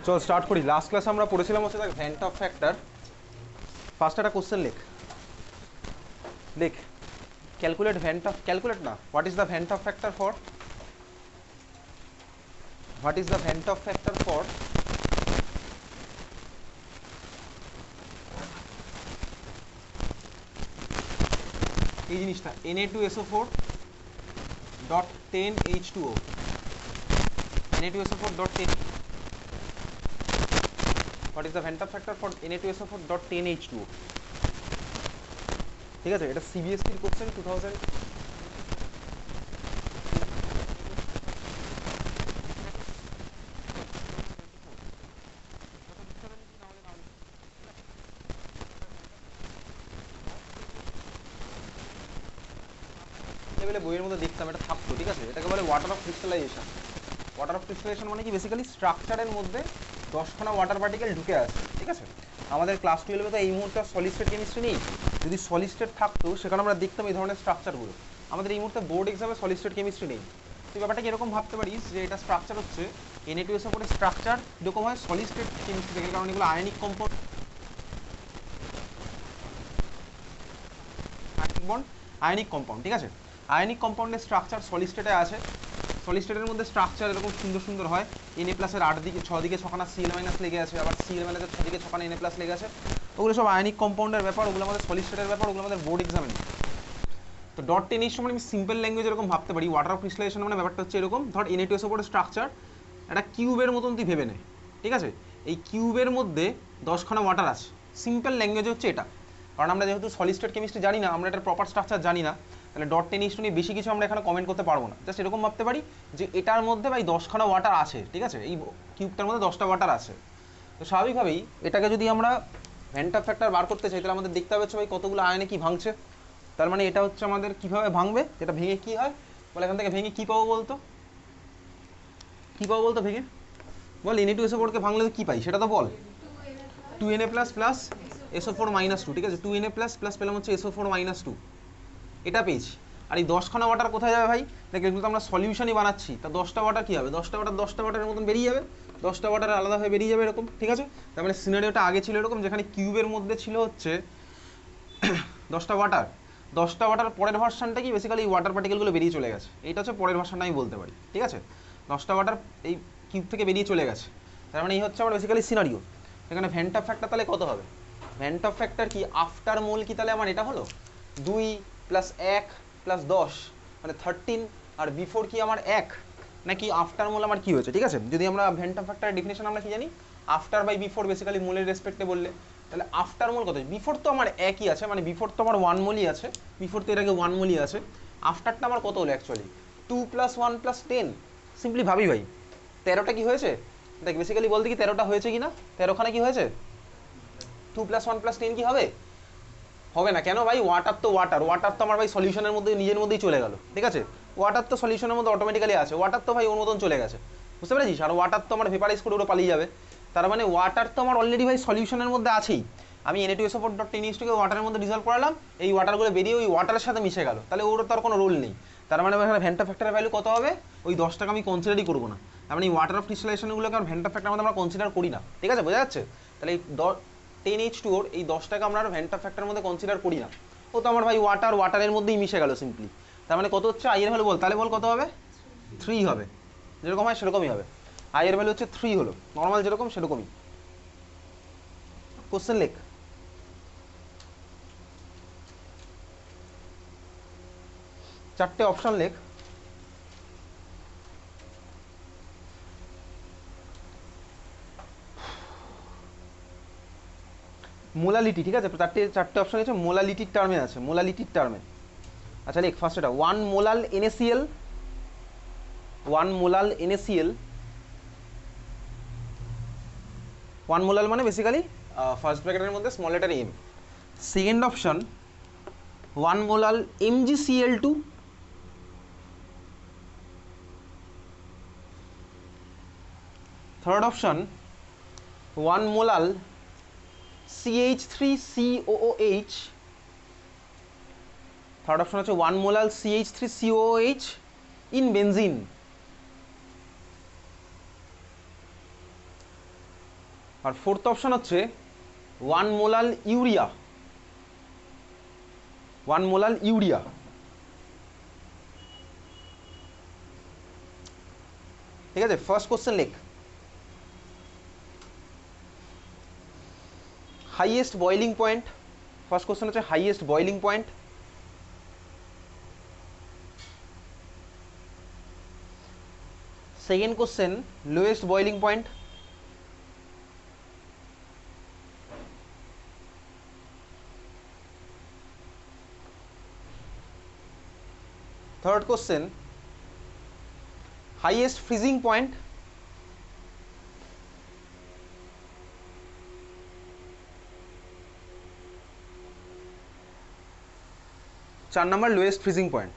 চল স্টার্ট করি। লাস্ট ক্লাসে আমরা পড়েছিলাম হচ্ছে দেখ ভ্যান্ট অফ ফ্যাক্টর। ফার্স্ট একটা কোশ্চেন লেখ, দেখ ক্যালকুলেট ভ্যান্ট অফ, ক্যালকুলেট না, what is the vent of factor for, what is the vent of factor for এই জিনিসটা Na2SO4 dot 10H2O, Na2SO4 dot 10, what is the Vent of factor for Na2SO4 dot 10H2O? ঠিক আছে, এটা CBSE এর question 2000। লেভেলে বইয়ের মধ্যে দেখতাম এটা থাকতো, ঠিক আছে। এটাকে বলে water of crystallisation. Water of crystallisation মানে কি, বেসিক্যালি স্ট্রাকচারের মধ্যে 10খানা ওয়াটার পার্টিকেল ঢুকে আছে, ঠিক আছে। আমাদের ক্লাস 12-এ তো এই মুহূর্তে সলিড স্টেট কেমিস্ট্রি নেই। যদি সলিড স্টেট থাকতো সেখানে আমরা দেখতাম এই ধরনের স্ট্রাকচারগুলো। আমাদের এই মুহূর্তে বোর্ড এক্সামে সলিড স্টেট কেমিস্ট্রি নেই। তুই ব্যাপারটাকে এরকম ভাবতে পারিস যে এটা স্ট্রাকচার হচ্ছে Na2SO4 এর স্ট্রাকচার এরকম হয় সলিড স্টেট কেমিস্ট্রি থেকে, কারণ এগুলো আয়নিক কম্পাউন্ড, আয়নিক কম্পাউন্ড, ঠিক আছে। আয়নিক কম্পাউন্ডের স্ট্রাকচার সলিড স্টেটে আছে। সলিড স্টেটের মধ্যে স্ট্রাকচার এরকম সুন্দর সুন্দর হয়। Na প্লাসের 8 দিকে 6 দিকে 6খানা Cl মাইনাস লেগে আছে, আবার Cl মাইনাসের 6 দিকে 6খানা Na প্লাস লেগে আছে। ওগুলো সব আয়নিক কম্পাউন্ডের ব্যাপার, ওগুলো আমাদের সলিড স্টেটের ব্যাপার, ওগুলো আমাদের বোর্ড এক্সামে নেই। তো ডট 10H মানে আমি সিম্পল ল্যাঙ্গুয়েজ এরকম ভাবতে পারি, ওয়াটার অফ ক্রিস্টালাইজেশন মানে ব্যাপারটা হচ্ছে এরকম, ধর Na2SO4 স্ট্রাকচার একটা কিউবের মতন তুই ভেবে নে, ঠিক আছে। এই কিউবের মধ্যে 10খানা ওয়াটার আছে। সিম্পল ল্যাঙ্গুয়েজ হচ্ছে এটা, কারণ আমরা যেহেতু সলিড স্টেট কেমিস্ট্রি জানি না, আমরা এটার প্রপার স্ট্রাকচার জানি না, তাহলে ডট 10H নিয়ে বেশি কিছু আমরা এখানে কমেন্ট করতে পারবো না। জাস্ট এরকম ভাবতে পারি যে এটার মধ্যে ভাই 10খানা ওয়াটার আছে, ঠিক আছে। এই কিউবটার মধ্যে 10টা ওয়াটার আছে। তো স্বাভাবিকভাবেই এটাকে যদি আমরা ভ্যান্ট অফ ফ্যাক্টর বার করতে চাই, তাহলে আমাদের দেখতে হবে ভাই কতগুলো আয়নে কি ভাঙছে। তার মানে এটা হচ্ছে আমাদের কিভাবে ভাঙবে, এটা ভেঙে কি হয় বলে, এখান থেকে ভেঙে কি পাবো বলতো, কি পাবো বলতো ভেঙে বল। Na2SO4 ভাঙলে কি পাই সেটা তো বল। 2Na plus plus SO4 minus 2, ঠিক আছে। 2Na প্লাস প্লাস পেলাম হচ্ছে SO4 মাইনাস 2, এটা পেয়েছি। আর এই 10খানা ওয়াটার কোথায় যাবে ভাই, দেখ এগুলো তো আমরা সলিউশনই বানাচ্ছি, তা 10টা ওয়াটার কী হবে, 10টা ওয়াটারের মতন বেরিয়ে যাবে, 10টা ওয়াটার আলাদা হয়ে বেরিয়ে যাবে এরকম, ঠিক আছে। তার মানে সিনারিওটা আগে ছিল এরকম, যেখানে কিউবের মধ্যে ছিল হচ্ছে 10টা ওয়াটার, 10টা ওয়াটার পরের ভার্সানটা কি, বেসিক্যালি এই ওয়াটার পার্টিকেলগুলো বেরিয়ে চলে গেছে, এইটা হচ্ছে পরের ভার্সানটা আমি বলতে পারি, ঠিক আছে। 10টা ওয়াটার এই কিউব থেকে বেরিয়ে চলে গেছে, তার মানে এই হচ্ছে আমার বেসিক্যালি সিনারিও। এখানে ভ্যান্ট অফ ফ্যাক্টর তাহলে কত হবে, ভ্যান্ট অফ ফ্যাক্টর কি আফটার মোল কি, তাহলে আমার এটা হলো 2 প্লাস 1 প্লাস 10 মানে 13, আর বিফোর কি আমার 1, নাকি আফটার মোল আমার কি হয়েছে, ঠিক আছে। যদি আমরা ভ্যান্ট অফ ফ্যাক্টরের ডেফিনেশন আমরা কি জানি, আফটার বাই বিফোর, বেসিক্যালি মোলের রেসপেক্টে বললে, তাহলে আফটার মোল কত, বিফোর তো আমার একই আছে, মানে বিফোর তো আমার 1 মোলই আছে, বিফোর তো এর আগে 1 মোলই আছে। আফটারটা আমার কত হলো অ্যাকচুয়ালি 2 প্লাস 1 প্লাস 10, সিম্পলি ভাবি ভাই 13টা কি হয়েছে, দেখ বেসিক্যালি বলতে কি 13টা হয়েছে কি না, 13খানে কি হয়েছে 2 প্লাস 1 প্লাস 10 কি হবে, হবে না। কেন ভাই, ওয়াটার তো ওয়াটার, ওয়াটার তো আমার ভাই সলিউশনের মধ্যে নিজের মধ্যেই চলে গেল, ঠিক আছে। ওয়াটার তো সলিউশনের মধ্যে অটোমেটিক্যালি আছে, ওয়াটার তো ভাই ওর মতন চলে গেছে, বুঝতে পেরেছিস। আর ওয়াটার তো আমার ভেপারাইজ করে ওরা পালিয়ে যাবে, তার মানে ওয়াটার তো আমার অলরেডি ভাই সলিউশনের মধ্যে আছেই। আমি Na2SO4 ডট 10H2 ওয়াটারের মধ্যে ডিজলভ করালাম, এই ওয়াটারগুলো বেরিয়ে ওই ওয়াটারের সাথে মিশে গেল, তাহলে ওর তো আর কোনো রোল নেই। তার মানে এখানে ভ্যান্ট অফ ফ্যাক্টরের ভ্যালু কত হবে, ওই 10টাকে আমি কনসিডারই করবো না। তার মানে এই ওয়াটার অফ ক্রিস্টালাইজেশনগুলোকে আর ভ্যান্ট অফ ফ্যাক্টরের মধ্যে আমরা কনসিডার করি না, ঠিক আছে, বোঝা যাচ্ছে। তাহলে এই 10H2 এই 10টাকে আমরা আর ভ্যান্ট অফ ফ্যাক্টরের মধ্যে কনসিডার করি না, ও তো আমার ভাই ওয়াটারের মধ্যেই মিশে গেল সিম্পলি। তার মানে কত হচ্ছে আই এর ভ্যালু বল, তাহলে বল কত হবে 3 হবে, যেরকম হয় সেরকমই হবে। আই এর ভ্যালু হচ্ছে 3 হলো, নর্মাল যেরকম সেরকমই। কোশ্চেন লেখ, চারটে অপশন লেখ। মোলালিটি, ঠিক আছে, চারটে অপশন আছে মোলালিটির টার্মে আছে, মোলালিটির টার্মে। আচ্ছা লেখ ফার্স্ট এটা 1 মোলাল NaCl, 1 মোলাল NaCl, 1 মোলাল মানে বেসিক্যালি ফার্স্ট ব্র্যাকেটের মধ্যে small letter M. Second option 1 molal MgCl2, third option 1 molal CH3COOH, third option হচ্ছে 1 মোলাল CH3COOH ইন বেনজিন। আর ফোর্থ অপশন হচ্ছে 1 মোলাল ইউরিয়া, 1 মোলাল ইউরিয়া। ঠিক আছে, ফার্স্ট কোশ্চেন লেখ, highest boiling point. First question হচ্ছে highest boiling point. Second question lowest boiling point. Third question highest freezing point. চার number lowest freezing point.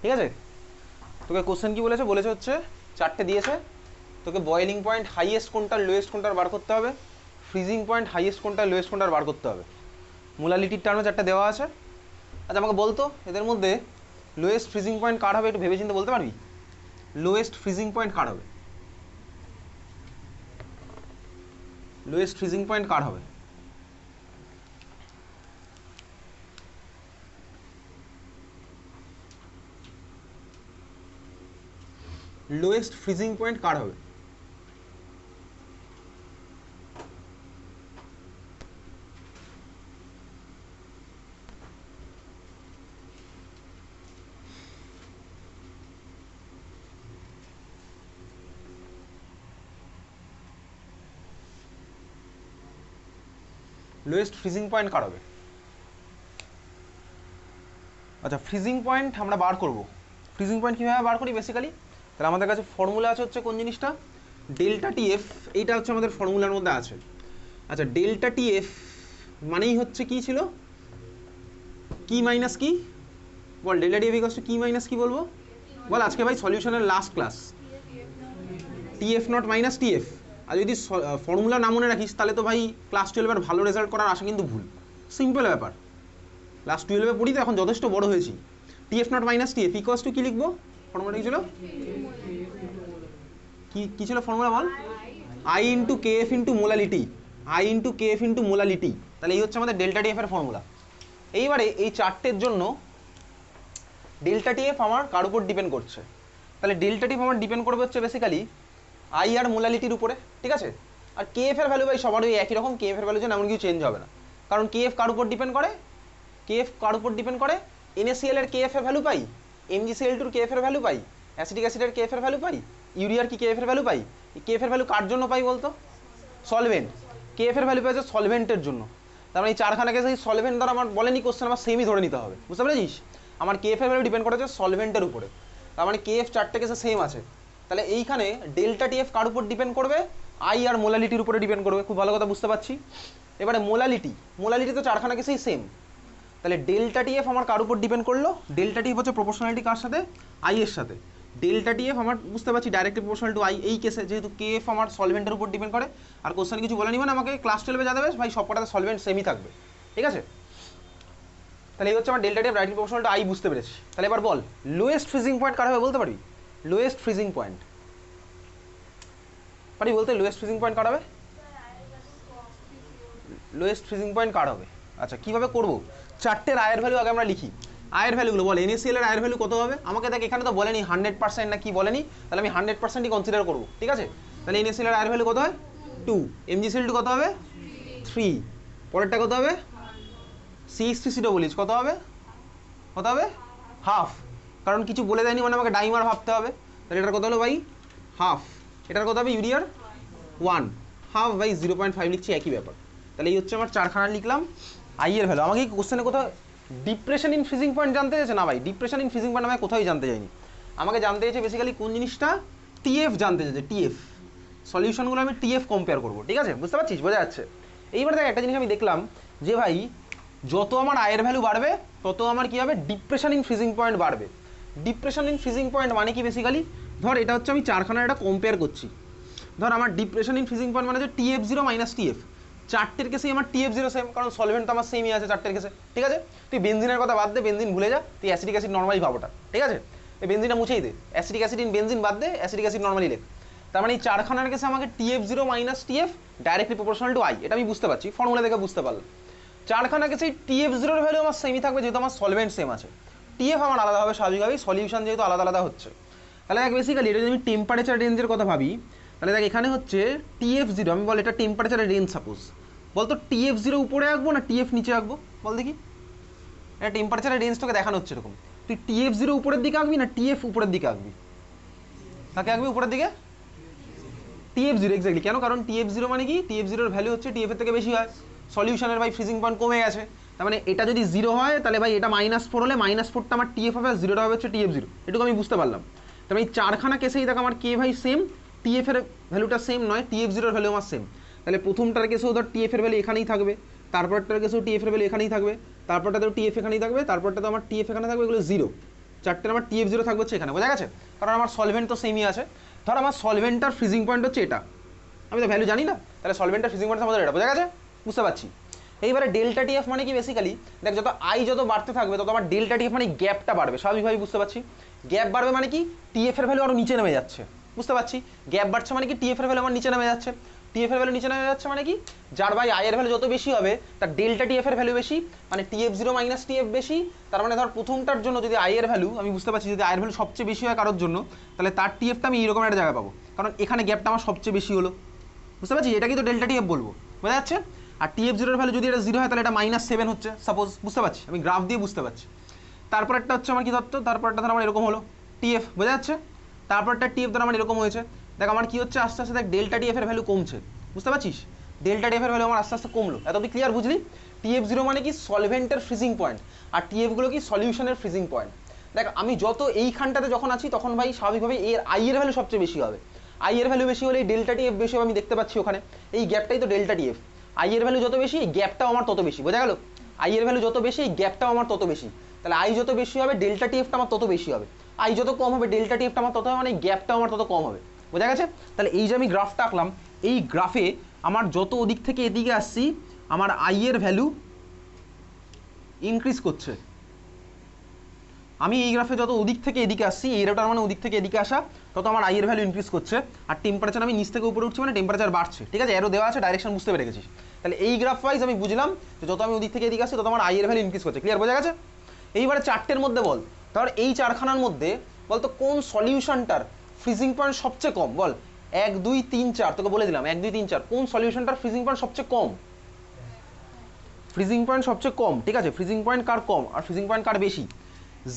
ঠিক আছে, তোকে কোশ্চেন কি বলেছে, বলেছে হচ্ছে চারটে দিয়েছে, তোকে বয়েলিং পয়েন্ট হাইয়েস্ট কোনটা লোয়েস্ট কোনটার বার করতে হবে, ফ্রিজিং পয়েন্ট হাইয়েস্ট কোনটা লোয়েস্ট কোনটার বার করতে হবে, মোলালিটির টার্মে চারটে দেওয়া আছে। আচ্ছা আমাকে বলতো এদের মধ্যে লোয়েস্ট ফ্রিজিং পয়েন্ট কার হবে, একটু ভেবেচিন্তে বলতে পারবি? লোয়েস্ট ফ্রিজিং পয়েন্ট কার হবে? লোয়েস্ট ফ্রিজিং পয়েন্ট কার হবে? লোয়েস্ট ফ্রিজিং পয়েন্ট কার হবে? লোয়েস্ট ফ্রিজিং পয়েন্ট কার হবে? আচ্ছা ফ্রিজিং পয়েন্ট আমরা বার করব। ফ্রিজিং পয়েন্ট কীভাবে বার করি বেসিক্যালি, তাহলে আমাদের কাছে ফর্মুলা আছে হচ্ছে কোন জিনিসটা, ডেল্টা টিএফ, এইটা হচ্ছে আমাদের ফর্মুলার মধ্যে আছে। আচ্ছা ডেল্টা টিএফ মানেই হচ্ছে কি ছিল, কি মাইনাস কি, বল ডেল্টা টিএফ ইকুয়ালস টু কি মাইনাস কি বলবো বল, আজকে ভাই সলিউশনের last class, TF not minus TF. আর যদি ফর্মুলা না মনে রাখিস তাহলে তো ভাই ক্লাস 12-এর ভালো রেজাল্ট করার আশা কিন্তু ভুল। সিম্পল ব্যাপার, ক্লাস 12-এ পড়ি তো এখন যথেষ্ট বড় হয়েছি। TF not minus TF equals to কি লিখবো, ফর্মুলা কি ছিল, কি ছিল formula ball, I into K F into molality, I into K F into molality. তাহলে এই হচ্ছে আমাদের ডেল্টা টিএফ এর ফর্মুলা। এইবারে এই চারটের জন্য ডেল্টা টিএফ আমার কার উপর ডিপেন্ড করছে, তাহলে ডেল্টা টিএফ আমার ডিপেন্ড করবে হচ্ছে বেসিক্যালি আই আর মোলালিটির উপরে। ঠিক আছে, আর কে এফ এর ভ্যালু ভাই সবার ওই একই রকম, কে এফ এর ভ্যালু যেন এমন কিছু চেঞ্জ হবে না, কারণ কে এফ কার উপর ডিপেন্ড করে, কে এফ কার উপর ডিপেন্ড করে, NaCl এর কে এফ এর ভ্যালু পাই, MgCl2 এর কে এফ এর ভ্যালু পাই, অ্যাসিটিক অ্যাসিডের কে এফ এর ভ্যালু পাই, ইউরিয়ার কি কে এফ এর ভ্যালু পাই। কে এফ এর ভ্যালু কার জন্য পাই বলতো, সলভেন্ট, কে এফ এর ভ্যালু পাই হচ্ছে সলভেন্টের জন্য। তার মানে এই চারখানা কেসে সলভেন্ট দ্বারা আমার বলেনি কোশ্চেন, আমার সেমই ধরে নিতে হবে, বুঝতে পেরেছিস? আমার কে এফ এর ভ্যালু ডিপেন্ড করে হচ্ছে সলভেন্টের উপরে, তার মানে কে এফ চারটে কেসে সেম আছে। তাহলে এইখানে ডেল্টা টিএফ কার উপর ডিপেন্ড করবে, আই আর মোলালিটির উপরে ডিপেন্ড করবে, খুব ভালো কথা বুঝতে পারছি। এবারে মোলালিটি তো চারখানা কেসেই সেম, তাহলে ডেল্টা টিএফ আমার কার উপর ডিপেন্ড করলো, ডেল্টা টিএফ হচ্ছে প্রপোর্শনালিটি কার সাথে, আই এর সাথে। ডেল্টা টিএফ আমার বুঝতে পারছি ডাইরেক্টলি প্রপোর্শনাল টু আই, এই কেসে যেহেতু কে এফ আমার সলভেন্টের উপর ডিপেন্ড করে। আর কোশ্চেন কিছু বলে নিবেন আমাকে, ক্লাস 12-এ যা দেবে ভাই সবকটাতে সলভেন্ট সেমই থাকবে, ঠিক আছে? তাহলে এই হচ্ছে আমার delta TF directly proportional to I, বুঝতে পেরেছি। তাহলে এবার বল লোয়েস্ট ফ্রিজিং পয়েন্ট কার হবে বলতে পারবি? লোয়েস্ট ফ্রিজিং পয়েন্ট পারি বলতে, লোয়েস্ট ফ্রিজিং পয়েন্ট কার হবে, লোয়েস্ট ফ্রিজিং পয়েন্ট কার হবে? আচ্ছা কীভাবে করবো, চারটের আয়ের ভ্যালু আগে আমরা লিখি। আয়ের ভ্যালুগুলো বল, NaCl এর আয়ের ভ্যালু কত হবে আমাকে দেখ, এখানে তো বলেনি 100% না কি বলেনি, তাহলে আমি 100%ই কনসিডার করবো, ঠিক আছে? তাহলে NaCl এর আয়ের ভ্যালু কত হয় 2, MgCl2 কত হবে 3, পরেরটা কত হবে CH3COOH কত হবে, কত হবে হাফ, কারণ কিছু বলে দেয়নি মানে আমাকে ডাইমার ভাবতে হবে। তাহলে এটার কত হলো ভাই হাফ, এটার কত হবে ইউরিয়ার 1, হাফ বাই 0.5 লিখছি, একই ব্যাপার। তাহলে এই হচ্ছে আমার চারখানা লিখলাম আই এর ভ্যালু। আমাকে কোশ্চেনে কোথাও ডিপ্রেশন ইন ফ্রিজিং পয়েন্ট জানতে চাইছে না ভাই, ডিপ্রেশন ইন ফ্রিজিং পয়েন্ট আমাকে কোথায় জানতে চাইনি, আমাকে জানতে চাইছে বেসিক্যালি কোন জিনিসটা, টিএফ জানতে চাইছে, টিএফ সলিউশনগুলো আমি টিএফ কম্পেয়ার করবো, ঠিক আছে? বুঝতে পারছিস, বোঝা যাচ্ছে? এইবার দেখ একটা জিনিস আমি দেখলাম যে ভাই যত আমার আয়ের ভ্যালু বাড়বে তত আমার কি হবে, ডিপ্রেশন ইন ফ্রিজিং পয়েন্ট বাড়বে। ডিপ্রেশন ইন ফ্রিজিং পয়েন্ট মানে কি বেসিক্যালি, ধর এটা হচ্ছে আমি চারখানা এটা কম্পেয়ার করছি, ধর আমার ডিপ্রেশন ইন ফ্রিজিং পয়েন্ট মানে হচ্ছে TF0 মাইনাস TF, চারটের কেসেই আমার TF0 সেম, কারণ সলভেন্ট তো আমার সেমই আছে চারটের কেসে, ঠিক আছে। তুই বেনজিনের কথা বাদ দে, বেনজিন ভুলে যা, তুই অ্যাসিডিক অ্যাসিড নর্মালি ভাবোটা, ঠিক আছে। এই বেনজিনটা মুছেই দে, অ্যাসিডিক অ্যাসিড ইন বেনজিন বাদ দে, অ্যাসিডিক অ্যাসিড নর্মালি লেখ। তার মানে এই চারখানার কেসে আমাকে TF0 minus TF directly proportional to I, এটা আমি বুঝতে পারছি, ফর্মুলা দেখে বুঝতে পারলাম। চারখানা কেসে TF0 এর ভ্যালু আমার সেমই থাকবে, যেহেতু আমার সলভেন্ট সেম আছে। TF আমার আলাদা হবে স্বাভাবিকভাবেই, সলিউশন যেহেতু আলাদা আলাদা হচ্ছে। তাহলে দেখ বেসিক্যালি এটা যদি আমি টেম্পারেচার রেঞ্জের কথা ভাবি, তাহলে দেখ এখানে হচ্ছে TF0, আমি বল এটা টেম্পারেচারের রেঞ্জ সাপোজ, বলতো TF0 উপরে আঁকবো না TF নিচে আঁকবো, বল দেখি। এটা টেম্পারেচারের রেঞ্জ তোকে দেখানো হচ্ছে এরকম, তুই TF0 উপরের দিকে আঁকবি না TF উপরের দিকে আঁকবি? তাকে আঁকবি উপরের দিকে, TF0 এক্স্যাক্টলি। কেন? কারণ TF0 মানে কি, TF0 এর ভ্যালু হচ্ছে TF এর থেকে বেশি হয়, সলিউশনের ভাই ফ্রিজিং পয়েন্ট কমে গেছে, তার মানে এটা যদি 0 হয় তাহলে ভাই এটা -4 হলে -4টা আমার TF হবে, আর 0টা হবে হচ্ছে TF0, এটুকু আমি বুঝতে পারলাম। তার এই চারখানা কেসেই দেখ আমার কে ভাই সেম, TF এর ভ্যালুটা সেম নয়, TF0 এর ভ্যালু আমার সেম। তাহলে প্রথমটার কেসেও ধর TF এর ভ্যালু এখানেই থাকবে, তারপরটার কেসেও TF এর ভ্যালু এখানেই থাকবে, তারপরটাতেও TF এখানেই থাকবে, তারপরটা তো আমার TF এখানে থাকবে, এগুলো 0, চারটের আমার TF0 থাকবে হচ্ছে এখানে, বোঝা গেছে? কারণ আমার সলভেন্ট তো সেমই আছে। ধর আমার সলভেন্টটার ফ্রিজিং পয়েন্ট হচ্ছে এটা, আমি তো ভ্যালু জানি না, তাহলে সলভেন্টটার ফ্রিজিং পয়েন্ট আমাদের এটা, বোঝা গেছে? বুঝতে পারছি। এইবারে ডেল্টা TF মানে কি বেসিক্যালি, দেখ যত I যত বাড়তে থাকবে তত আমার ডেল্টা TF মানে গ্যাপটা বাড়বে, স্বাভাবিকভাবেই বুঝতে পারছি। গ্যাপ বাড়বে মানে কি, TF এর ভ্যালু আরো নিচে নেমে যাচ্ছে, বুঝতে পারছি। গ্যাপ বাড়ছে মানে কি TF এর ভ্যালু আমার নিচে নেমে যাচ্ছে, TF এর ভ্যালু নিচে নেমে যাচ্ছে মানে কি, যার ভাই I এর ভ্যালু যত বেশি হবে তার ডেল্টা TF এর ভ্যালু বেশি, মানে TF0 মাইনাস TF বেশি। তার মানে ধর প্রথমটার জন্য যদি I এর ভ্যালু, আমি বুঝতে পারছি যদি I এর ভ্যালু সবচেয়ে বেশি হয় কারোর জন্য, তাহলে তার TFটা আমি এইরকম একটা জায়গায় পাবো, কারণ এখানে গ্যাপটা আমার সবচেয়ে বেশি হলো, বুঝতে পারছি। এটা কিন্তু ডেল্টা TF বলবো, বোঝা যাচ্ছে। আর TF0 এর ভ্যালু যদি এটা 0 হয় তাহলে এটা -7 হচ্ছে সাপোজ, বুঝতে পারছি, আমি গ্রাফ দিয়ে বুঝতে পারছি। তারপর একটা হচ্ছে আমার কি ধরতো, তারপরটা ধর আমার এরকম হলো TF, বোঝা যাচ্ছে। তারপরটা TF ধর আমার এরকম হয়েছে, দেখ আমার কি হচ্ছে আস্তে আস্তে, দেখ ডেল্টা TF এর ভ্যালু কমছে, বুঝতে পারছিস। ডেল্টা TF এর ভ্যালু আমার আস্তে আস্তে কমলো, এত তুই ক্লিয়ার বুঝলি? TF0 মানে কি সলভেন্টের ফ্রিজিং পয়েন্ট, আর TF গুলো কি সলিউশনের ফ্রিজিং পয়েন্ট। দেখ আমি যত এইখানটাতে যখন আছি তখন ভাই স্বাভাবিকভাবে এর I এর ভ্যালু সবচেয়ে বেশি হবে, I এর ভ্যালু বেশি হলে ডেল্টা TF বেশি হবে, আমি দেখতে পাচ্ছি ওখানে এই গ্যাপটাই তো ডেল্টা TF। I এর ভ্যালু যত বেশি এই গ্যাপটাও আমার তত বেশি, বোঝা গেল? I এর ভ্যালু যত বেশি এই গ্যাপটাও আমার তত বেশি, তাহলে I যত বেশি হবে ডেল্টা TFটা আমার তত বেশি হবে, I যত কম হবে ডেল্টা TFটা আমার তত হবে, মানে গ্যাপটাও আমার তত কম হবে, বোঝা গেছে? তাহলে এই যে আমি গ্রাফটা আঁকলাম, এই গ্রাফে আমার যত ওদিক থেকে এদিকে আসছি আমার I এর ভ্যালু ইনক্রিজ করছে। আমি এই গ্রাফে যত ওদিক থেকে এদিকে আসছি, এই রেটার মানে ওদিক থেকে এদিকে আসা, তত আমার I এর ভ্যালু ইনক্রিজ করছে, আর টেম্পারেচার আমি নিচ থেকে উপরে উঠছি মানে টেম্পারেচার বাড়ছে, ঠিক আছে? এরও দেওয়া আছে, ডাইরেকশন বুঝতে পেরে গেছিস। তাহলে এই গ্রাফ ওয়াইজ আমি বুঝলাম যে যত আমি ওদিক থেকে এদিকে আসছি তত আমার I এর ভ্যালু ইনক্রিজ করছে, ক্লিয়ার, বোঝা গেছে? এইবারে চারটের মধ্যে বল, ধর এই চারখানার মধ্যে বলতো কোন সলিউশনটার ফ্রিজিং পয়েন্ট সবচেয়ে কম, বল 1 2 3 4, তোকে বলে দিলাম 1 2 3 4, কোন সলিউশনটার ফ্রিজিং পয়েন্ট সবচেয়ে কম? ফ্রিজিং পয়েন্ট সবচেয়ে কম, ঠিক আছে। ফ্রিজিং পয়েন্ট কার কম আর ফ্রিজিং পয়েন্ট কার বেশি?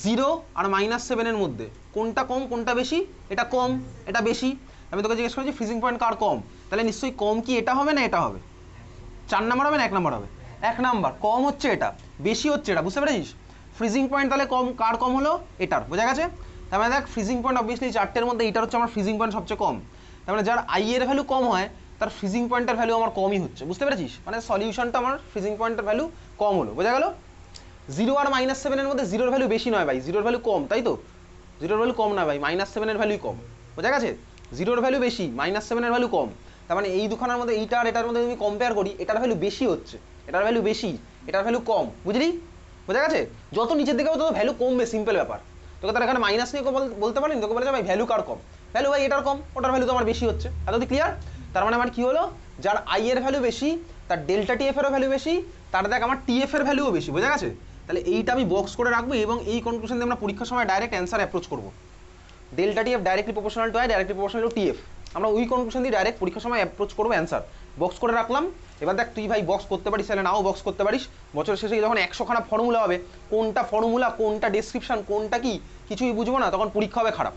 0 আর -7 এর মধ্যে কোনটা কম কোনটা বেশি? এটা কম, এটা বেশি। আমি তোকে জিজ্ঞেস করেছি ফ্রিজিং পয়েন্ট কার কম, তাহলে নিশ্চয়ই কম কি এটা হবে না এটা হবে? 4 নাম্বার হবে না 1 নাম্বার হবে? 1 নাম্বার। কম হচ্ছে এটা, বেশি হচ্ছে এটা, বুঝতে পেরেছিস? ফ্রিজিং পয়েন্ট তাহলে কম কার কম হলো? এটার, বোঝা গেছে? তার মানে দেখ ফ্রিজিং পয়েন্ট অবভিয়াসলি চারটের মধ্যে এইটার হচ্ছে আমার ফ্রিজিং পয়েন্ট সবচেয়ে কম, তার মানে যার I এর ভ্যালু কম হয় তার ফ্রিজিং পয়েন্টের ভ্যালু আমার কমই হচ্ছে, বুঝতে পেরেছিস? মানে সলিউশনটা আমার ফ্রিজিং পয়েন্টের ভ্যালু কম হলো, বোঝা গেল? 0 আর -7 এর মধ্যে 0 এর ভ্যালু বেশি নয় ভাই, 0 এর ভ্যালু কম, তাই তো? 0 এর ভ্যালু কম না ভাই, -7 এর ভ্যালুই কম, বোঝা গেছে? 0 এর ভ্যালু বেশি, -7 এর ভ্যালু কম, তার মানে এই দুখানার মধ্যে এইটা আর এটার মধ্যে যদি কম্পেয়ার করি, এটার ভ্যালু বেশি হচ্ছে, এটার ভ্যালু বেশি, এটার ভ্যালু কম, বুঝলি? বোঝা গেছে? যত নিচের দিকে হবে তত ভ্যালু কমবে, সিম্পল ব্যাপার। তোকে তার এখানে মাইনাস নিয়ে বলতে পারিনি, তোকে বলেছে ভাই ভ্যালু কার কম, ভ্যালু ভাই এটার কম, ওটার ভ্যালু তো আমার বেশি হচ্ছে, এতদিন ক্লিয়ার? তার মানে আমার কি হলো, যার I এর ভ্যালু বেশি তার ডেল্টা TF এরও ভ্যালু বেশি, তার দেখ আমার TF এর ভ্যালুও বেশি, বোঝা গেছে? তাহলে এইটা আমি বক্স করে রাখবো এবং এই কনক্লুশন দিয়ে আমরা পরীক্ষার সময় ডাইরেক্ট অ্যান্সার অ্যাপ্রোচ করবো। Delta TF directly proportional to I, directly proportional to TF, আমরা ওই কনক্লুশন দিয়ে ডাইরেক্ট পরীক্ষার সময় অ্যাপ্রোচ করবো, অ্যান্সার বক্স করে রাখলাম। এবার দেখ তুই ভাই বক্স করতে পারিস তাহলে নাও বক্স করতে পারিস, বছর শেষে যখন 100খানা ফর্মুলা হবে, কোনটা ফর্মুলা কোনটা ডেসক্রিপশন কোনটা কি কিছুই বুঝবো না, তখন পরীক্ষা হবে খারাপ,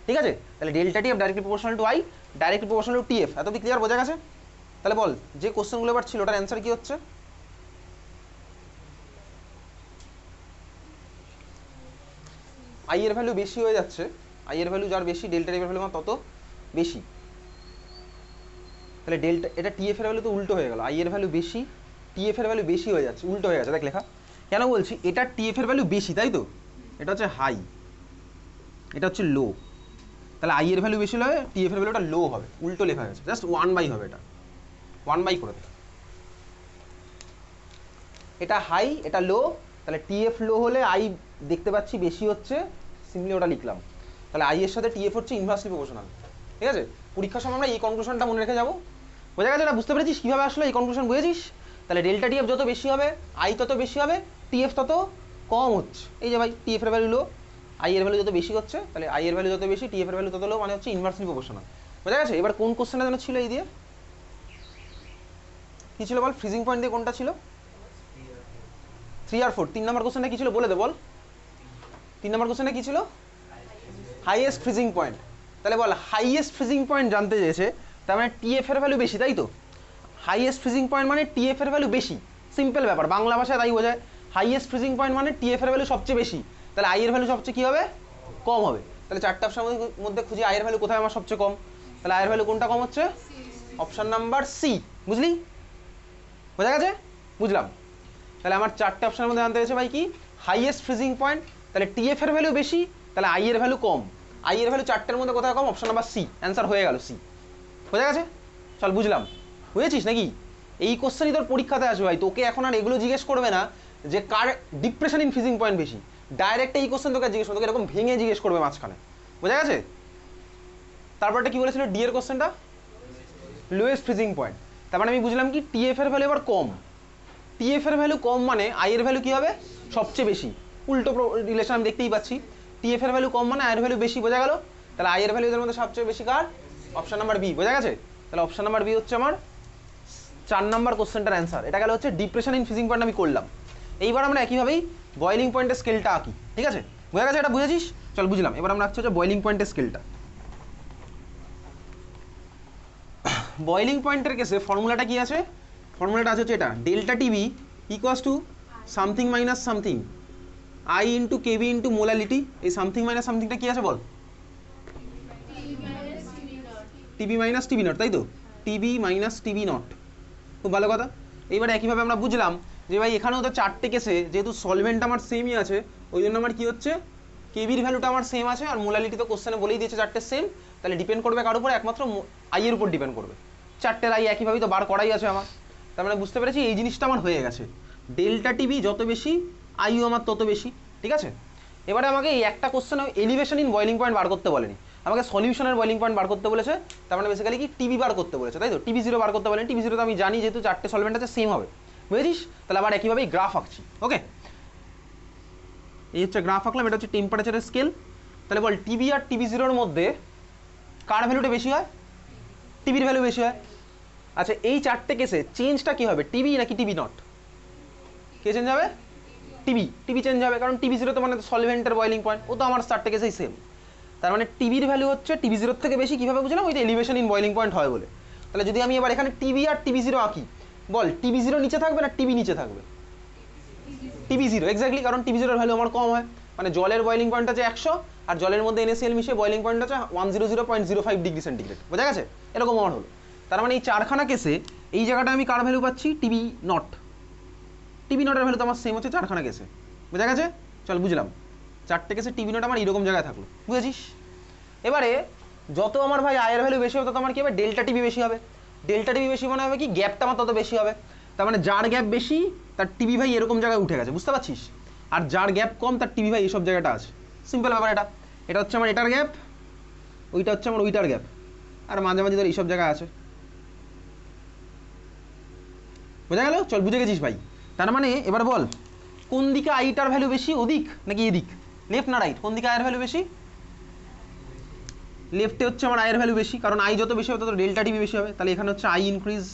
ঠিক আছে? তাহলে delta TF directly proportional to I, directly proportional to TF, এতদিন ক্লিয়ার, বোঝা গেছে? তাহলে বল যে কোশ্চেনগুলো এবার ছিল ওটার অ্যান্সার কি হচ্ছে? I এর ভ্যালু বেশি হয়ে যাচ্ছে, I এর ভ্যালু যার বেশি ডেল্টা TF এর ভ্যালু তত বেশি, তাহলে ডেল্টা এটা TF এর ভ্যালু তো উল্টো হয়ে গেল, I এর ভ্যালু বেশি TF এর ভ্যালু বেশি হয়ে যাচ্ছে, উল্টো হয়ে গেছে, দেখ লেখা কেন বলছি, এটা TF এর ভ্যালু বেশি তাই তো, এটা হচ্ছে হাই, এটা হচ্ছে লো, তাহলে I এর ভ্যালু বেশি হলে TF এর ভ্যালুটা লো হবে, উল্টো লেখা হয়েছে, জাস্ট 1/, হবে এটা 1/, করে দেখ, এটা হাই এটা লো, তাহলে টিএফ লো হলে আই দেখতে পাচ্ছি বেশি হচ্ছে, সিম্পলি ওটা লিখলাম। তাহলে আই এর সাথে টিএফ হচ্ছে ইনভার্সলি প্রপোর্শনাল। ঠিক আছে, পরীক্ষার সময় আমরা এই কনক্লুশনটা মনে রেখে যাবো। বোঝা গেছে? এটা বুঝতে পেরেছিস কীভাবে আসলো এই কনক্লুশন, বুঝেছিস? তাহলে ডেল্টা টিএফ যত বেশি হবে আই তত বেশি হবে, টিএফ তত কম হচ্ছে। এই যে ভাই টিএফ এর ভ্যালু লো, আই এর ভ্যালু যত বেশি হচ্ছে, তাহলে আই এর ভ্যালু যত বেশি টিএফ এর ভ্যালু তত লো, মানে হচ্ছে ইনভার্সলি প্রপোর্শনাল। বোঝা গেছে? এবার কোন কোশ্চেনটা যেন ছিল এই দিয়ে, কী ছিল বল? ফ্রিজিং পয়েন্ট দিয়ে কোনটা ছিল? 3 আর 4। 3 নম্বর কোশ্চেনটা কী ছিল বলে দে বল। 3 নম্বর কোশ্চেনটা কী ছিল? Highest freezing point. তাহলে বল হাইয়েস্ট ফ্রিজিং পয়েন্ট জানতে চেয়েছে, তার মানে টিএফ এর ভ্যালু বেশি, তাই তো? হাইয়েস্ট ফ্রিজিং পয়েন্ট মানে টিএফ এর ভ্যালু বেশি, সিম্পল ব্যাপার, বাংলা ভাষায় তাই বোঝায়। হাইয়েস্ট ফ্রিজিং পয়েন্ট মানে টিএফ এর ভ্যালু সবচেয়ে বেশি, তাহলে আই এর ভ্যালু সবচেয়ে কী হবে? কম হবে। তাহলে চারটে অপশনের মধ্যে খুঁজি আই এর ভ্যালু কোথায় আমার সবচেয়ে কম, তাহলে আই এর ভ্যালু কোনটা কম হচ্ছে? Option number C. বুঝলি? বোঝা গেছে? বুঝলাম। তাহলে আমার চারটে অপশনের মধ্যে জানতে হয়েছে ভাই কি? হাইয়েস্ট ফ্রিজিং পয়েন্ট, তাহলে টিএফ এর ভ্যালু বেশি, তাহলে আই এর ভ্যালু কম। আই এর ভ্যালু চারটের মধ্যে কোথায় কম? অপশন নাম্বার সি, অ্যান্সার হয়ে গেল সি। বোঝা গেছে? চল বুঝলাম। বুঝেছিস নাকি? এই কোশ্চেনই তোর পরীক্ষাতে আসবে ভাই, তোকে এখন আর এগুলো জিজ্ঞেস করবে না যে কার ডিপ্রেশন ইন ফ্রিজিং পয়েন্ট বেশি, ডাইরেক্ট এই কোশ্চেন তোকে জিজ্ঞেস করবে, তোকে এরকম ভেঙে জিজ্ঞেস করবে মাঝখানে। বোঝা গেছে? তারপরটা কি বলেছিল ডি এর কোশ্চেনটা? Lowest freezing point. তার মানে আমি বুঝলাম কি টিএফ এর ভ্যালু এবার কম, টিএফ এর ভ্যালু কম মানে আই এর ভ্যালু কি হবে? সবচেয়ে বেশি। উল্টো রিলেশন আমি দেখতেই পাচ্ছি, টিএফ এর ভ্যালু কম মানে আই এর ভ্যালু বেশি। বোঝা গেল? তাহলে আই এর ভ্যালু এদের মধ্যে সবচেয়ে বেশি কার? Option number B. বোঝা গেছে? তাহলে অপশন নাম্বার বি হচ্ছে আমার 4 নাম্বার কোশ্চেনটার অ্যান্সার। এটা গেল হচ্ছে ডিপ্রেশন ইন ফ্রিজিং পয়েন্ট আমি করলাম। এইবার আমরা একইভাবেই বয়েলিং পয়েন্টের স্কেলটা আঁকি। ঠিক আছে? বোঝা গেছে? এটা বুঝেছিস? চল বুঝলাম। এবার আমরা আঁকছি হচ্ছে বয়েলিং পয়েন্টের স্কেলটা। বয়েলিং পয়েন্টের কেসে ফর্মুলাটা কি আছে? ফর্মুলাটা আছে হচ্ছে এটা, delta TB equals to something minus something i into KB into molality. এই সামথিং মাইনাস সামথিংটা কি আছে বল? টিবি মাইনাস টিবি নট, তাই তো? TB minus TB not. খুব ভালো কথা। এইবার একইভাবে আমরা বুঝলাম যে ভাই এখানেও তো চারটে কেসে যেহেতু সলভেন্ট আমার সেমই আছে, ওই জন্য আমার কি হচ্ছে? কেবির ভ্যালুটা আমার সেম আছে, আর মোলালিটি তো কোশ্চেনে বলেই দিয়েছে চারটে সেম, তাহলে ডিপেন্ড করবে কার উপর? একমাত্র আই এর উপর ডিপেন্ড করবে। চারটের আই একইভাবেই তো বার করাই আছে আমার। তার মানে বুঝতে পেরেছি এই জিনিসটা আমার হয়ে গেছে, ডেল্টা টিবি যত বেশি আইও আমার তত বেশি। ঠিক আছে? এবারে আমাকে এই একটা question elevation in boiling point বার করতে বলেনি, আমাকে সলিউশনের বয়েলিং পয়েন্ট বার করতে বলেছে। তার মানে বেসিক্যালি কি টিবি বার করতে বলেছে, তাই তো? টিবি জিরো বার করতে বলেনি। টিবি জিরো তো আমি জানি যেহেতু চারটে সলভেন্ট আছে সেম হবে। বুঝেছিস? তাহলে আবার একইভাবেই গ্রাফ আঁকছি। ওকে, এই হচ্ছে গ্রাফ আঁকলাম, এটা হচ্ছে টেম্পারেচারের স্কেল। তাহলে বল টিবি আর টিবি জিরোর মধ্যে কার ভ্যালুটা বেশি হয়? টিবির ভ্যালু বেশি হয়। আচ্ছা, এই চারটে কেসে চেঞ্জটা কি হবে? টিবি নাকি টিবি নট? কে চেঞ্জ হবে? টিবি। টিবি চেঞ্জ হবে, কারণ টিবি জিরো তো মানে সলভেন্টের বয়েলিং পয়েন্ট, ও তো আমার চারটে কেসেই সেম। তার মানে টিবির ভ্যালু হচ্ছে টিবি জিরোর থেকে বেশি। কীভাবে বুঝলাম? ওই যে এলিভেশন ইন বয়েলিং পয়েন্ট হয় বলে। তাহলে যদি আমি এবার এখানে টিবি আর টিবি জিরো আঁকি, বল টিবি জিরো নিচে থাকবে না টিবি নিচে থাকবে? টিবি জিরো, এক্স্যাক্টলি, কারণ টিবি জিরোর ভ্যালু আমার কম হয়। মানে জলের বয়েলিং পয়েন্ট আছে 100, আর জলের মধ্যে NaCl মিশিয়ে বয়েলিং পয়েন্ট আছে 100.05 ডিগ্রি সেন্টিগ্রেড। বোঝা গেছে? এরকম আমার হলো। তার মানে এই চারখানা কেসে এই জায়গাটা আমি কার ভ্যালু পাচ্ছি? TB not. টিবি নটের ভ্যালু তো আমার সেম হচ্ছে চারখানা কেসে। বোঝা গেছে? চল বুঝলাম। চারটে কেসে টিবি নট আমার এইরকম জায়গায় থাকলো। বুঝেছিস? এবারে যত আমার ভাই আয়ের ভ্যালু বেশি হবে তত আমার কি হবে? ডেল্টা টিবি বেশি হবে। ডেল্টা টিবি বেশি মনে হবে কি গ্যাপটা আমার তত বেশি হবে। তার মানে যার গ্যাপ বেশি তার টিবি ভাই এরকম জায়গায় উঠে গেছে, বুঝতে পারছিস? আর যার গ্যাপ কম তার টিবি ভাই এইসব জায়গাটা আছে। সিম্পল ব্যাপার এটা। এটা হচ্ছে আমার এটার গ্যাপ, ওইটা হচ্ছে আমার ওইটার গ্যাপ, আর মাঝে মাঝে ধর এইসব জায়গায় আছে। বোঝা গেল? চল বুঝে গেছিস ভাই। তার মানে এবার বল কোন দিকে আইটার ভ্যালু বেশি, ওদিক নাকি এদিক? লেফট না রাইট? কোন দিকে আয়ের ভ্যালু বেশি? লেফটে হচ্ছে আমার আয়ের ভ্যালু বেশি, কারণ আই যত বেশি হবে তত ডেল্টা টিবি বেশি হবে। তাহলে এখানে হচ্ছে আই ইনক্রিজ।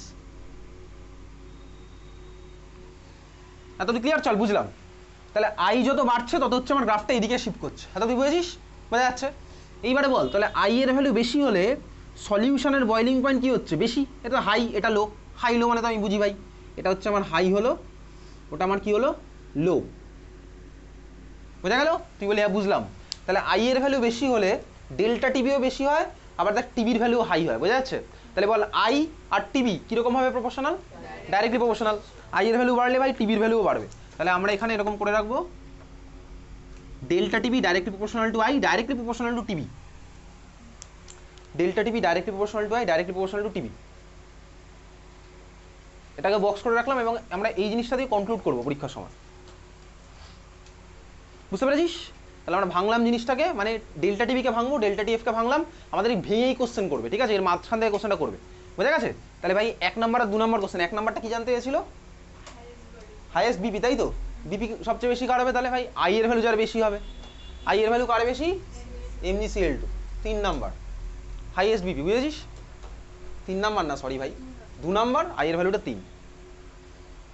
এতটা ক্লিয়ার? চল বুঝলাম। তাহলে আই যত বাড়ছে তত হচ্ছে আমার গ্রাফটা এদিকে শিফট করছে। এত তুই বুঝেছিস? বোঝা যাচ্ছে? এইবারে বল তাহলে আই এর ভ্যালু বেশি হলে সলিউশনের বয়েলিং পয়েন্ট কি হচ্ছে? বেশি। এটা হাই, এটা লো। হাই লো মানে তো আমি বুঝি ভাই, এটা হচ্ছে আমার হাই হলো, ওটা আমার কি হলো? লো। বোঝা গেল? তুই বলে হ্যাঁ বুঝলাম। তাহলে আই এর ভ্যালু বেশি হলে ডেল্টা টিবিও বেশি হয়, আবার দেখ টিবির ভ্যালু হাই হয়। বোঝা যাচ্ছে? তাহলে বল আই আর টিবি কীরকম হবে প্রপোর্শনাল? Directly proportional. আই এর ভ্যালু বাড়লে ভাই টিবির ভ্যালুও বাড়বে। তাহলে আমরা এখানে এরকম করে রাখবো, delta TB directly proportional to I, directly proportional to TB. Delta TB directly proportional to I, directly proportional to TB. এটাকে বক্স করে রাখলাম এবং আমরা এই জিনিসটা দিয়ে কনক্লুড করবো পরীক্ষার সময়। বুঝতে পেরেছিস? তাহলে আমরা ভাঙলাম জিনিসটাকে, মানে ডেল্টা টিভিকে ভাঙবো, ডেল্টা টিএফকে ভাঙলাম, আমাদের এই ভেঙেই কোশ্চেন করবে, ঠিক আছে? এর মাঝখান থেকে কোশ্চেনটা করবে, বোঝা গেছে? তাহলে ভাই 1 নাম্বার আর 2 নাম্বার কোশ্চেন, 1 নাম্বারটা কি জানতে চেয়েছিল? হাইয়েস্ট বিপি, তাই তো? বিপি সবচেয়ে বেশি কার হবে? তাহলে ভাই আই এর ভ্যালু যার বেশি হবে। আই এর ভ্যালু কার বেশি? MgCl2। 3 নাম্বার হাইয়েস্ট বিপি, বুঝেছিস? 3 নাম্বার না, সরি ভাই 2 নাম্বার, আই এর ভ্যালুটা 3।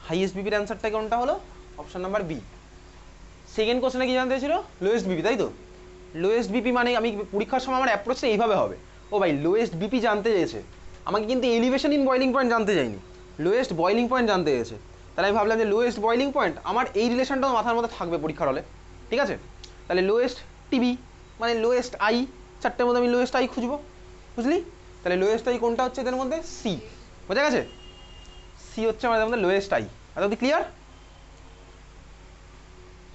হাইয়েস্ট বিপির অ্যান্সারটা কোনটা হলো? Option number B. সেকেন্ড কোশ্চেনে কি জানতে ছিল? লোয়েস্ট বিপি, তাই তো? লোয়েস্ট বিপি মানে আমি পরীক্ষার সময় আমার অ্যাপ্রোচটা এইভাবে হবে, ও ভাই লোয়েস্ট বিপি জানতে চেয়েছে, আমাকে কিন্তু এলিভেশন ইন বয়লিং পয়েন্ট জানতে চাইনি, লোয়েস্ট বয়লিং পয়েন্ট জানতে চেয়েছে। তাহলে আমি ভাবলাম যে লোয়েস্ট বয়লিং পয়েন্ট, আমার এই রিলেশনটাও মাথার মধ্যে থাকবে পরীক্ষার হলে, ঠিক আছে? তাহলে লোয়েস্ট টিবি মানে লোয়েস্ট আই, চারটের মধ্যে আমি লোয়েস্ট আই খুঁজবো, বুঝলি? তাহলে লোয়েস্ট আই কোনটা হচ্ছে এদের মধ্যে? সি, বোঝা গেছে? সি হচ্ছে আমাদের মধ্যে লোয়েস্ট আই। এতদিন ক্লিয়ার?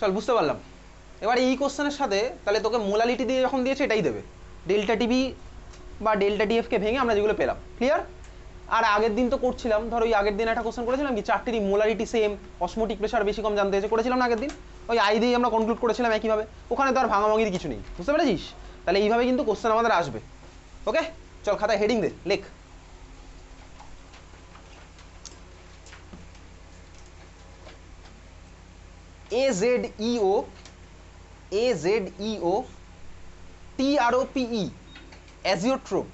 চল, বুঝতে পারলাম। এবার এই কোশ্চেনের সাথে তাহলে তোকে মোলালিটি দিয়ে যখন দিয়েছে এটাই দেবে, ডেল্টা টিবি বা ডেল্টা টিএফকে ভেঙে আমরা যেগুলো পেলাম, ক্লিয়ার? আর আগের দিন তো করছিলাম, ধরো ওই আগের দিন একটা কোশ্চেন করেছিলাম কি চারটিরই মোলারিটি সেম, অসমোটিক প্রেশার বেশি কম জানতে হয়েছে, করেছিলাম না আগের দিন? ওই আই দিয়ে আমরা কনক্লুড করেছিলাম একইভাবে, ওখানে তো আর ভাঙাভাঙির কিছু নেই, বুঝতে পেরেছিস? তাহলে এইভাবে কিন্তু কোশ্চেন আমাদের আসবে। ওকে, চল খাতায় হেডিং দে, লেখ AZEO TROPE অ্যাজিওট্রোপ,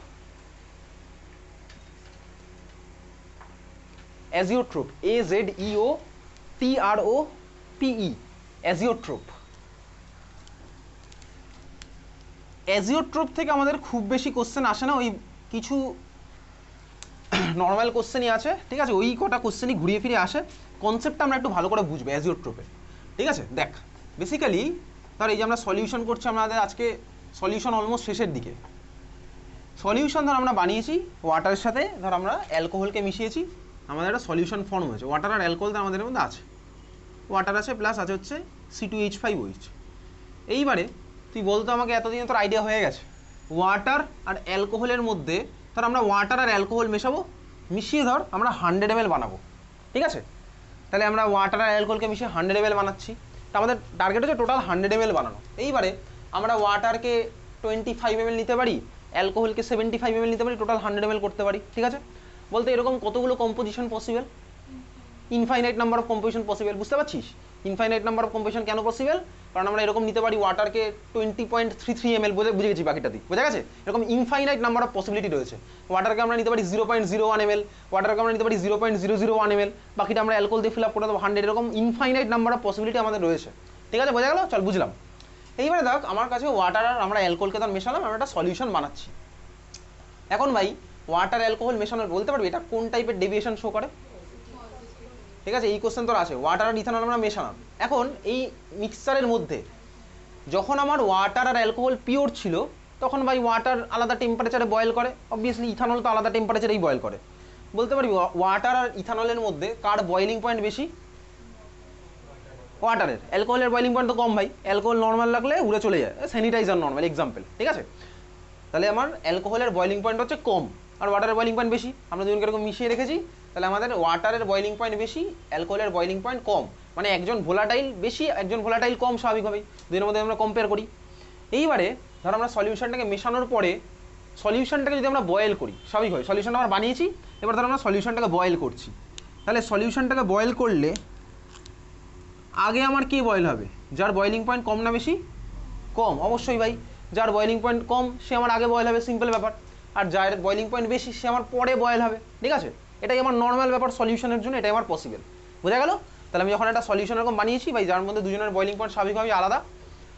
অ্যাজিওট্রোপ AZEO TROPE অ্যাজিওট্রোপ। অ্যাজিওট্রোপ থেকে আমাদের খুব বেশি কোশ্চেন আসে না, ওই কিছু নর্মাল কোশ্চেনই আছে, ঠিক আছে? ওই কটা কোশ্চেনই ঘুরিয়ে ফিরে আসে, কনসেপ্টটা আমরা একটু ভালো করে বুঝবো অ্যাজিওট্রোপের, ঠিক আছে? দেখ বেসিক্যালি ধর এই যে আমরা সলিউশন করছি, আমাদের আজকে সলিউশন অলমোস্ট শেষের দিকে। সলিউশন ধর আমরা বানিয়েছি ওয়াটারের সাথে, ধর আমরা অ্যালকোহলকে মিশিয়েছি, আমাদের একটা সলিউশন ফর্ম হয়েছে, ওয়াটার আর অ্যালকোহল তো আমাদের মধ্যে আছে, ওয়াটার আছে প্লাস আছে হচ্ছে C2H5OH। এইবারে তুই বলতো আমাকে, এতদিনে তোর আইডিয়া হয়ে গেছে, ওয়াটার আর অ্যালকোহলের মধ্যে ধর আমরা ওয়াটার আর অ্যালকোহল মেশাবো, মিশিয়ে ধর আমরা 100 ml বানাবো, ঠিক আছে? তাহলে আমরা ওয়াটার আর অ্যালকোহলকে মিশিয়ে 100 ml বানাচ্ছি, তা আমাদের টার্গেট হচ্ছে টোটাল 100 ml বানানো। এইবারে আমরা ওয়াটারকে 25 ml নিতে পারি, অ্যালকোহলকে 75 ml নিতে পারি, টোটাল 100 ml করতে পারি, ঠিক আছে? বলতে এরকম কতগুলো composition possible? Infinite number of composition possible, বুঝতে পারছিস? ইনফাইনাইট নাম্বার অফ কম্পোজিশন কেন পসিবল? কারণ আমরা এরকম নিতে পারি ওয়াটারকে 20.33 ml, বুঝে গেছি বাকিটা দিই, বোঝা গেছে? এরকম ইনফাইনাইট নাম্বার অফ পসিবিলিটি রয়েছে। ওয়াটারকে আমরা নিতে পারি 0.01 ml, ওয়াটারকে আমরা নিতে পারি 0.001 ml, বাকিটা আমরা অ্যালকোহল দিয়ে ফিল আপ করে দেবো 100, এরকম ইনফাইনাইট নাম্বার অফ পসিবিলিটি আমাদের রয়েছে, ঠিক আছে? বোঝা গেল? চল বুঝলাম। এইবারে দেখ আমার কাছে ওয়াটার আর আমরা অ্যালকোহলকে ধর মেশালাম, আমরা একটা সলিউশন বানাচ্ছি। এখন ভাই ওয়াটার অ্যালকোহল মেশানোর বলতে পারবি এটা কোন টাইপের ডেভিয়েশন শো করে? ঠিক আছে, এই কোশ্চেন তোর আছে, ওয়াটার আর ইথানল আমরা মেশালাম। এখন এই মিক্সচারের মধ্যে যখন আমার ওয়াটার আর অ্যালকোহল পিওর ছিল, তখন ভাই ওয়াটার আলাদা টেম্পারেচারে বয়েল করে, অবভিয়াসলি ইথানল তো আলাদা টেম্পারেচারেই বয়েল করে। বলতে পারবি ওয়াটার আর ইথানলের মধ্যে কার বয়েলিং পয়েন্ট বেশি? ওয়াটারের। অ্যালকোহলের বয়েলিং পয়েন্ট তো কম ভাই, অ্যালকোহল নর্মাল লাগলে উড়ে চলে যায়, স্যানিটাইজার নর্মাল এক্সাম্পল, ঠিক আছে? তাহলে আমার অ্যালকোহলের বয়েলিং পয়েন্ট হচ্ছে কম আর ওয়াটারের বয়েলিং পয়েন্ট বেশি, আমরা দুজনকে এরকম মিশিয়ে রেখেছি। তাহলে আমাদের ওয়াটারের বয়েলিং পয়েন্ট বেশি, অ্যালকোহলের বয়েলিং পয়েন্ট কম, মানে একজন ভোলাটাইল বেশি একজন ভোলাটাইল কম, স্বাভাবিকভাবেই দুজনের মধ্যে আমরা কম্পেয়ার করি। এইবারে ধর আমরা সলিউশনটাকে মেশানোর পরে সলিউশনটাকে যদি আমরা বয়েল করি, স্বাভাবিকভাবে সলিউশনটা আমরা বানিয়েছি, এবার ধর আমরা সলিউশনটাকে বয়েল করছি। তাহলে সলিউশনটাকে বয়েল করলে আগে আমার কি বয়েল হবে? যার বয়েলিং পয়েন্ট কম না বেশি? কম, অবশ্যই ভাই। যার বয়েলিং পয়েন্ট কম সে আমার আগে বয়েল হবে, সিম্পল ব্যাপার। আর যার বয়েলিং পয়েন্ট বেশি সে আমার পরে বয়েল হবে, ঠিক আছে? এটাই আমার নর্মাল ব্যাপার সলিউশনের জন্য, এটাই আমার পসিবল, বোঝা গেল? তাহলে আমি যখন একটা সলিউশন এরকম বানিয়েছি ভাই, যার মধ্যে দুজনের বয়েলিং পয়েন্ট স্বাভাবিকভাবে আলাদা,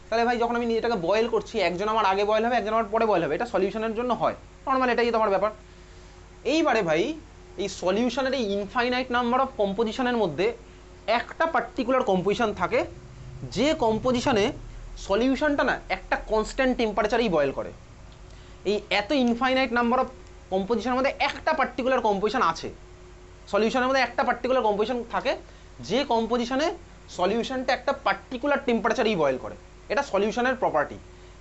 তাহলে ভাই যখন আমি এটাকে বয়েল করছি, একজন আমার আগে বয়েল হবে, একজন আমার পরে বয়েল হবে, এটা সলিউশনের জন্য হয়, নর্মাল, এটাই তোমার ব্যাপার। এইবারে ভাই এই সলিউশনের এই ইনফাইনাইট নাম্বার অফ কম্পোজিশনের মধ্যে একটা পার্টিকুলার কম্পোজিশন থাকে, যে কম্পোজিশনে সলিউশনটা না একটা কনস্ট্যান্ট টেম্পারেচারেই বয়েল করে। এই এত ইনফাইনাইট নাম্বার অফ কম্পোজিশনের মধ্যে একটা পার্টিকুলার কম্পোজিশন আছে, সলিউশনের মধ্যে একটা পার্টিকুলার কম্পোজিশন থাকে, যে কম্পোজিশনে সলিউশনটা একটা পার্টিকুলার টেম্পারেচারেই বয়েল করে। এটা সলিউশনের প্রপার্টি।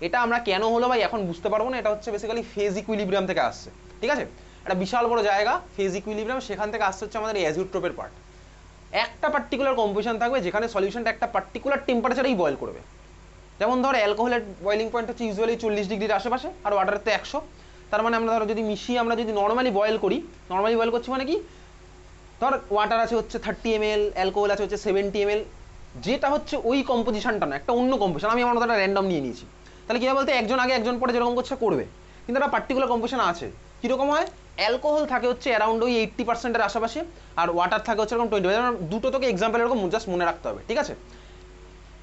এটা আমরা কেন হলো ভাই এখন বুঝতে পারবো না, এটা হচ্ছে বেসিক্যালি ফেজ ইকুইলিব্রিয়াম থেকে আসছে, ঠিক আছে? একটা বিশাল বড় জায়গা, ফেজ ইকুইলিব্রিয়াম, সেখান থেকে আসতে হচ্ছে আমাদের অ্যাজিওট্রোপের পার্ট। একটা পার্টিকুলার কম্পোজিশন থাকবে যেখানে সলিউশনটা একটা পার্টিকুলার টেম্পারেচারেই বয়েল করবে। যেমন ধর অ্যালকোহলের বয়েলিং পয়েন্ট হচ্ছে ইউজুয়ালি 40 ডিগ্রির আশেপাশে, আর ওয়াটারের তো 100। তার মানে আমরা ধরো যদি মিশিয়ে আমরা যদি নর্মালি বয়েল করি, নর্মালি বয়েল করছি মানে কি, ধর ওয়াটার আছে হচ্ছে 30 ml, অ্যালকোহল আছে হচ্ছে 70 ml, যেটা হচ্ছে ওই কম্পোজিশনটা না, একটা অন্য কম্পোজিশন, আমি আমার মতো একটা র্যান্ডম নিয়ে নিয়েছি। তাহলে কী হয় বলতে, একজন আগে একজন পরে যেরকম করছে করবে, কিন্তু একটা পার্টিকুলার কম্পোজিশন আছে। কীরকম হয়, অ্যালকোহল থাকে হচ্ছে অ্যারাউন্ড ওই 80%-এর আশেপাশে, আর ওয়াটার থাকে হচ্ছে এরকম 20%। দুটো তোকে এক্সাম্পল এরকম জাস্ট মনে রাখতে হবে, ঠিক আছে?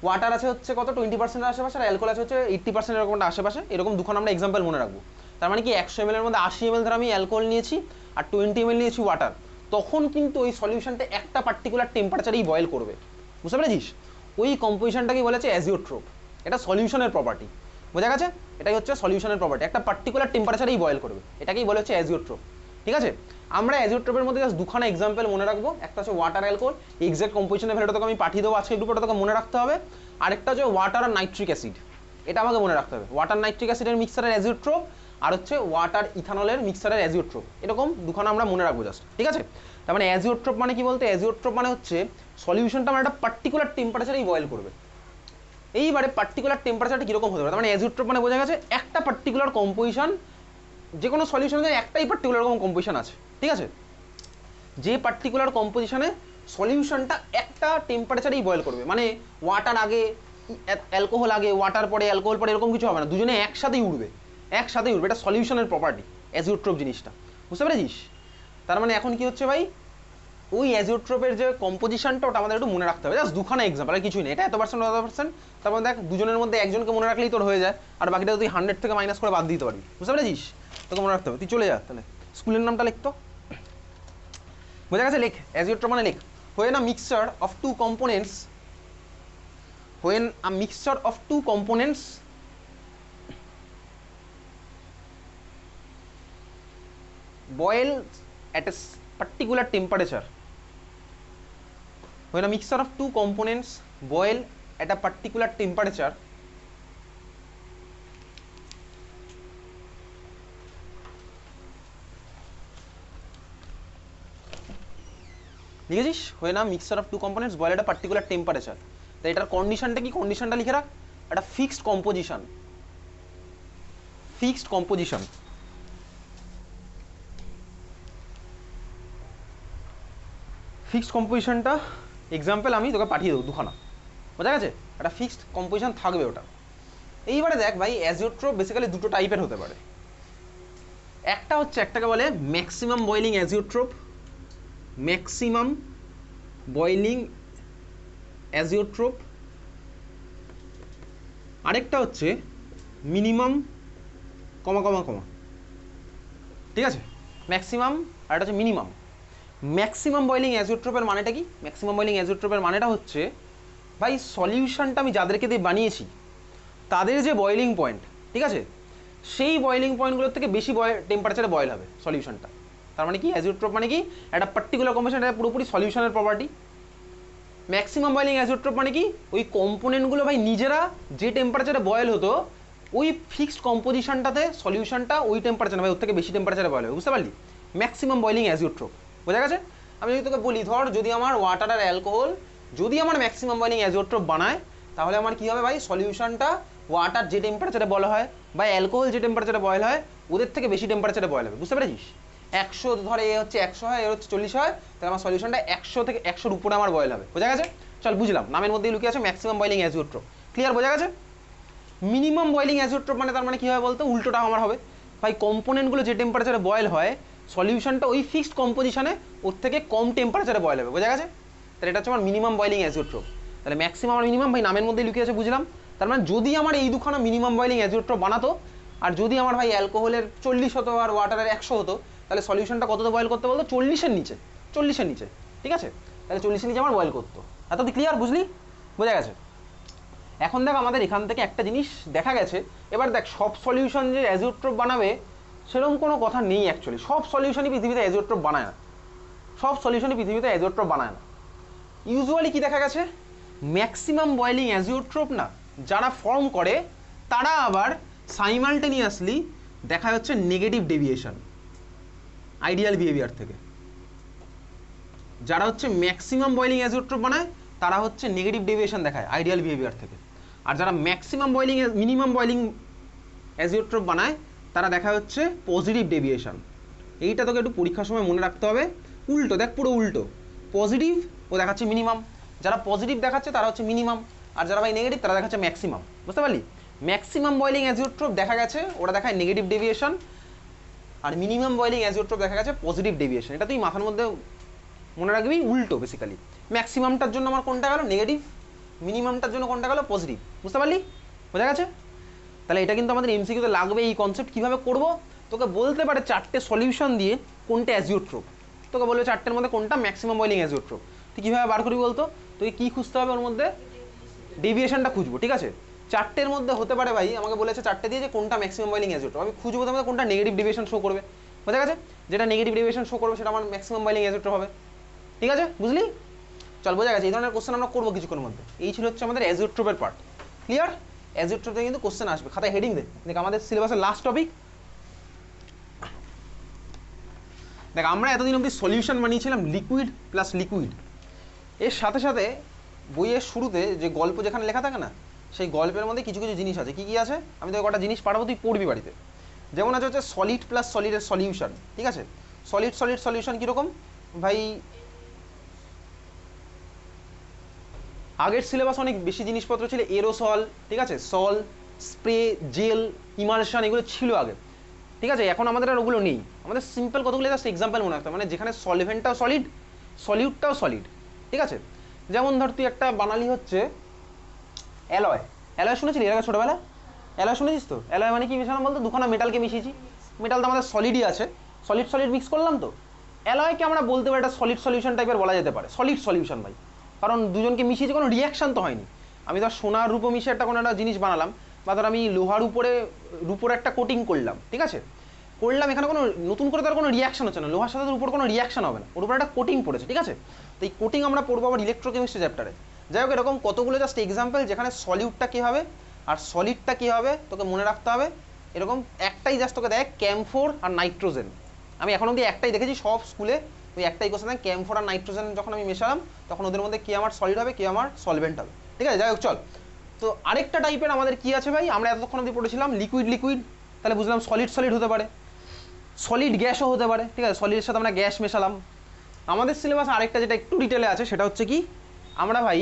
ওয়াটার আছে হচ্ছে কত 20%-এর আশেপাশে, আর অ্যালকোহল আছে হচ্ছে 80% এরকম একটা আশেপাশে, এরকম দুখান আমরা এক্সাম্পল মনে রাখবো। তার মানে কি 100 ml এর মধ্যে 80 ml ধর আমি অ্যালকোহল নিয়েছি আর 20 ml নিয়েছি ওয়াটার, তখন কিন্তু ওই সলিউশনটা একটা পার্টিকুলার টেম্পারেচারেই বয়েল করবে, বুঝতে পেরেছিস? ওই কম্পোজিশনটাকেই বলেছে অ্যাজিওট্রোপ। এটা সলিউশনের প্রপার্টি, বোঝা গেছে? এটাই হচ্ছে সলিউশনের প্রপার্টি, একটা পার্টিকুলার টেম্পারেচারেই বয়েল করবে, এটাকেই বলে হচ্ছে অ্যাজিওট্রোপ, ঠিক আছে? আমরা অ্যাজিওট্রোপের মধ্যে জাস্ট দুখানা এক্সাম্পল মনে রাখবো, একটা হচ্ছে ওয়াটার অ্যালকোহল, এক্সাক্ট কম্পোজিশনের ভ্যালুটা তোকে আমি পাঠিয়ে দেবো আজকে গ্রুপে, তোকে মনে রাখতে হবে। আরেকটা হচ্ছে ওয়াটার আর নাইট্রিক অ্যাসিড, এটা আমাকে মনে রাখতে হবে, ওয়াটার নাইট্রিক অ্যাসিডের মিক্সারের অ্যাজিওট্রোপ, আর হচ্ছে ওয়াটার ইথানলের মিক্সারের অ্যাজিওট্রোপ, এরকম দুখানা আমরা মনে রাখবো জাস্ট, ঠিক আছে? তার মানে অ্যাজিওট্রোপ মানে কি বলতে, অ্যাজিওট্রোপ মানে হচ্ছে সলিউশনটা মানে একটা পার্টিকুলার টেম্পারেচারেই বয়েল করবে। এইবারে পার্টিকুলার টেম্পারেচারটা কীরকম হতে পারে, তার মানে অ্যাজিওট্রোপ মানে বোঝা গেছে একটা পার্টিকুলার কম্পোজিশন, যে কোনো সলিউশনের একটাই পার্টিকুলার রকম কম্পোজিশন আছে, ঠিক আছে? যে পার্টিকুলার কম্পোজিশনে সলিউশনটা একটা টেম্পারেচারেই বয়েল করবে, মানে ওয়াটার আগে অ্যালকোহল আগে, ওয়াটার পরে অ্যালকোহল পরে, এরকম কিছু হবে না, দুজনে একসাথেই উঠবে, একসাথেই উঠবে। এটা সলিউশনের প্রপার্টি অ্যাজিওট্রোপ জিনিসটা, বুঝতে পেরেছিস? তার মানে এখন কি হচ্ছে ভাই, ওই অ্যাজিওট্রোপের যে কম্পোজিশনটা ওটা আমাদের একটু মনে রাখতে হবে, জাস্ট দুখানা এক্সাম্পল, আর কিছুই নেই। এটা এত পার্সেন্ট, তারপর দেখ দুজনের মধ্যে একজনকে মনে রাখলেই তোর হয়ে যায়, আর বাকিটা তুই 100 থেকে মাইনাস করে বাদ দিতে পারবি, বুঝতে পেরেছিস? তোকে মনে রাখতে হবে, তুই চলে যা তাহলে স্কুলের নামটা লিখতো, বোঝা গেছে? লেখ অ্যাজিওট্রোপ মানে লেখ, when a mixture of two components, when a mixture of two components boils at a particular temperature, when a mixture of two components boil at a particular temperature, লিখেছিস? when a mixture of two components boil at a particular temperature, তো এটার কন্ডিশনটা কি, কন্ডিশনটা লিখে রাখ, একটা fixed composition, fixed composition, fixed কম্পোজিশনটা example আমি তোকে পাঠিয়ে দেবো দুখানা, বোঝা গেছে? একটা ফিক্সড কম্পোজিশন থাকবে ওটা। এইবারে দেখ ভাই, অ্যাজিওট্রোপ বেসিক্যালি দুটো টাইপের হতে পারে। একটা হচ্ছে, একটাকে বলে ম্যাক্সিমাম বয়েলিং অ্যাজিওট্রোপ, ম্যাক্সিমাম বয়েলিং অ্যাজিওট্রোপ, আরেকটা হচ্ছে মিনিমাম কমা কমা কমা, ঠিক আছে? ম্যাক্সিমাম আর একটা হচ্ছে মিনিমাম। ম্যাক্সিমাম বয়েলিং অ্যাজিওট্রোপের মানেটা কি? ম্যাক্সিমাম বয়েলিং অ্যাজিওট্রোপের মানেটা হচ্ছে ভাই, সলিউশনটা আমি যাদেরকে দিয়ে বানিয়েছি তাদের যে বয়েলিং পয়েন্ট, ঠিক আছে, সেই বয়েলিং পয়েন্টগুলোর থেকে বেশি টেম্পারেচারে বয়েল হবে সলিউশনটা। তার মানে কি, অ্যাজিওট্রোপ মানে কি, একটা পার্টিকুলার কম্পোজিশন, এটা পুরোপুরি সলিউশনের প্রপার্টি। ম্যাক্সিমাম বয়েলিং অ্যাজিওট্রোপ মানে কি, ওই কম্পোনেন্টগুলো ভাই নিজেরা যে টেম্পারেচারে বয়েল হতো, ওই ফিক্সড কম্পোজিশনটাতে সলিউশনটা ওই টেম্পারেচারে ভাই ওর থেকে বেশি টেম্পারেচারে বয়েল হবে, বুঝতে পারলি? ম্যাক্সিমাম বয়েলিং অ্যাজিওট্রোপ, বোঝা গেছে? আমি যদি তোকে বলি, ধর যদি আমার ওয়াটার আর অ্যালকোহল যদি আমার ম্যাক্সিমাম বয়েলিং অ্যাজিওট্রোপ বানায়, তাহলে আমার কি হবে ভাই, সলিউশনটা ওয়াটার যে টেম্পারেচারে বয়েল হয় বা অ্যালকোহল যে টেম্পারেচারে বয়েল হয় ওদের থেকে বেশি টেম্পারেচারে বয়েল হবে, বুঝতে পেরেছিস? 100 ধরে এ হচ্ছে 100 হয়, এ হচ্ছে 40 হয়, তাহলে আমার সলিউশনটা 100 থেকে 100-র উপরে আমার বয়েল হবে, বোঝা গেছে? চল বুঝলাম, নামের মধ্যেই লুকিয়ে আছে ম্যাক্সিমাম বয়েলিং অ্যাজিওট্রোপ, ক্লিয়ার, বোঝা গেছে? মিনিমাম বয়েলিং অ্যাজিওট্রোপ মানে, তার মানে কি হয় বলতো, উল্টোটা আমার হবে ভাই, কম্পোনেন্টগুলো যে টেম্পারেচারে বয়েল হয়, সলিউশনটা ওই ফিক্সড কম্পোজিশনে ওর থেকে কম টেম্পারেচারে বয়েল হবে, বোঝা গেছে? তাহলে এটা হচ্ছে আমার মিনিমাম বয়েলিং অ্যাজিওট্রোপ। তাহলে ম্যাক্সিমাম আর মিনিমাম ভাই নামের মধ্যেই লুকিয়ে আছে, বুঝলাম। তার মানে যদি আমার এই দুখানা মিনিমাম বয়েলিং অ্যাজিওট্রোপ বানাতো, আর যদি আমার ভাই অ্যালকোহলের 40 হতো আর ওয়াটারের 100 হতো, তাহলে সলিউশনটা কততে বয়েল করতে বলতো, 40-এর নিচে, 40-এর নিচে, ঠিক আছে? তাহলে 40-এর নিচে আমার বয়েল করতো। এতদিন ক্লিয়ার, বুঝলি, বোঝা গেছে? এখন দেখ আমাদের এখান থেকে একটা জিনিস দেখা গেছে, এবার দেখ সব সলিউশন যে অ্যাজিওট্রোপ বানাবে সেরকম কোনো কথা নেই অ্যাকচুয়ালি, সব সলিউশনই পৃথিবীতে অ্যাজিওট্রোপ বানায় না, সব সলিউশনই পৃথিবীতে অ্যাজিওট্রোপ বানায় না। ইউজুয়ালি কি দেখা গেছে, ম্যাক্সিমাম বয়েলিং অ্যাজিওট্রোপ না যারা ফর্ম করে, তারা আবার সাইমালটেনিয়াসলি দেখা যাচ্ছে নেগেটিভ ডেভিয়েশন, আইডিয়াল বিহেভিয়ার থেকে। যারা হচ্ছে ম্যাক্সিমাম বয়েলিং অ্যাজিওট্রপ বানায় তারা হচ্ছে নেগেটিভ ডেভিয়েশন দেখায় আইডিয়াল বিহেভিয়ার থেকে, আর যারা ম্যাক্সিমাম বয়েলিং মিনিমাম বয়েলিং অ্যাজিওট্রপ বানায় তারা দেখা হচ্ছে পজিটিভ ডেভিয়েশন। এইটা তোকে একটু পরীক্ষার সময় মনে রাখতে হবে। উল্টো দেখ, পুরো উল্টো, পজিটিভ ও দেখাচ্ছে মিনিমাম, যারা পজিটিভ দেখাচ্ছে তারা হচ্ছে মিনিমাম, আর যারা ভাই নেগেটিভ তারা দেখাচ্ছে ম্যাক্সিমাম। বুঝতে পারলি? ম্যাক্সিমাম বয়েলিং অ্যাজিওট্রপ দেখা গেছে ওরা দেখায় নেগেটিভ ডেভিয়েশন, আর মিনিমাম বয়েলিং অ্যাজিওট্রপ দেখা গেছে পজিটিভ ডেভিয়েশন। এটা তুই মাথার মধ্যে মনে রাখবি, উল্টো বেসিক্যালি। ম্যাক্সিমামটার জন্য আমার কোনটা গেল নেগেটিভ, মিনিমামটার জন্য কোনটা গেল পজিটিভ। বুঝতে পারলি? বোঝা গেছে? তাহলে এটা কিন্তু আমাদের এমসিকিউতে লাগবে। এই কনসেপ্ট কীভাবে করবো, তোকে বলতে পারে 4টে সলিউশন দিয়ে কোনটা অ্যাজিওট্রপ, তোকে বলবে 4টের মধ্যে কোনটা ম্যাক্সিমাম বয়েলিং অ্যাজিওট্রপ। তুই কীভাবে বার করবি বলতো? তোকে কী খুঁজতে হবে ওর মধ্যে? ডেভিয়েশনটা খুঁজবো, ঠিক আছে? 4টের মধ্যে হতে পারে ভাই, আমাকে বলেছে 4টে দিয়ে যে কোনটা ম্যাক্সিমাম বয়েলিং অ্যাজিওট্রপ, আমি খুঁজবো তোমাদের কোনটা নেগেটিভ ডেভিয়েশন শো করবে। বোঝা গেছে? যেটা নেগেটিভ ডেভিয়েশন শো করবে সেটা আমার ম্যাক্সিমাম বয়েলিং অ্যাজিওট্রপ হবে। ঠিক আছে, বুঝলি? চল, বোঝা গেছে? এই ধরনের কোশ্চেন আমরা করবো কিছুক্ষণের মধ্যে। এই ছিল হচ্ছে আমাদের অ্যাজিওট্রপের পার্ট। ক্লিয়ার? অ্যাজিওট্রপ থেকে কিন্তু কোশ্চেন আসবে, খাতায় হেডিং দেখ আমাদের সিলেবাসের লাস্ট টপিক। দেখ, আমরা এতদিন অবধি সলিউশন বানিয়েছিলাম লিকুইড প্লাস লিকুইড। এর সাথে সাথে বইয়ের শুরুতে যে গল্প যেখানে লেখা থাকে না, সেই গল্পের মধ্যে কিছু কিছু জিনিস আছে। কি কি আছে? আমি তোকে কটা জিনিস পাঠাবো, তুই পড়বি বাড়িতে। যেমন আছে হচ্ছে সলিড প্লাস সলিডের সলিউশন। ঠিক আছে? সলিড সলিড সলিউশন কীরকম ভাই? আগের সিলেবাস অনেক বেশি জিনিসপত্র ছিল, এরোসল, ঠিক আছে, সল, স্প্রে, জেল, ইমালশন, এগুলো ছিল আগে। ঠিক আছে? এখন আমাদের আর ওগুলো নেই। আমাদের সিম্পল কতগুলো জাস্ট এক্সাম্পল মনে রাখতে হবে, মানে যেখানে সলিভেন্টটাও সলিড, সলিউটটাও সলিড। ঠিক আছে? যেমন ধর তুই একটা বানালি হচ্ছে অ্যালয়। অ্যালয় শুনেছিলি এর আগে ছোটোবেলা? অ্যালয় শুনেছিস তো? অ্যালয় মানে কি মিশালাম বলতো? দুখানা মেটালকে মিশিয়েছি। মেটাল তো আমাদের সলিডই আছে, সলিড সলিড মিক্স করলাম তো। অ্যালয়কে আমরা বলতে পারি একটা সলিড সলিউশন টাইপের বলা যেতে পারে, সলিড সলিউশন ভাই। কারণ দুজনকে মিশিয়েছি, কোনো রিয়াকশান তো হয়নি। আমি ধর সোনার রূপো মিশে একটা কোনো একটা জিনিস বানালাম, বা ধর আমি লোহার উপরে রূপোর একটা কোটিং করলাম, ঠিক আছে, করলাম, এখানে কোনো নতুন করে তার কোনো রিয়াকশন হচ্ছে না, লোহার সাথে তার উপর কোনো রিয়াকশন হবে না, ওর উপর একটা কোটিং পড়েছে। ঠিক আছে? তো এই কোটিং আমরা পড়বো আবার ইলেকট্রোকেমিস্ট্রি চ্যাপ্টারে। যাই হোক, এরকম কতগুলো জাস্ট এক্সাম্পল যেখানে সলিউটটা কী হবে আর সলিডটা কী হবে তোকে মনে রাখতে হবে। এরকম একটাই জাস্ট তোকে দেয়, ক্যাম্ফোর আর নাইট্রোজেন। আমি এখন অবধি একটাই দেখেছি সব স্কুলে, ওই একটাই কোশ্চেন দেয়, ক্যাম্ফোর আর নাইট্রোজেন যখন আমি মেশালাম তখন ওদের মধ্যে কে আমার সলিড হবে, কে আমার সলভেন্ট হবে। ঠিক আছে? যাই হোক, চল। তো আরেকটা টাইপের আমাদের কি আছে ভাই? আমরা এতক্ষণ অবধি পড়েছিলাম লিকুইড লিকুইড, তাহলে বুঝলাম সলিড সলিড হতে পারে, সলিড গ্যাসও হতে পারে। ঠিক আছে? সলিডের সাথে আমরা গ্যাস মেশালাম। আমাদের সিলেবাস আরেকটা যেটা একটু ডিটেলে আছে সেটা হচ্ছে কি, আমরা ভাই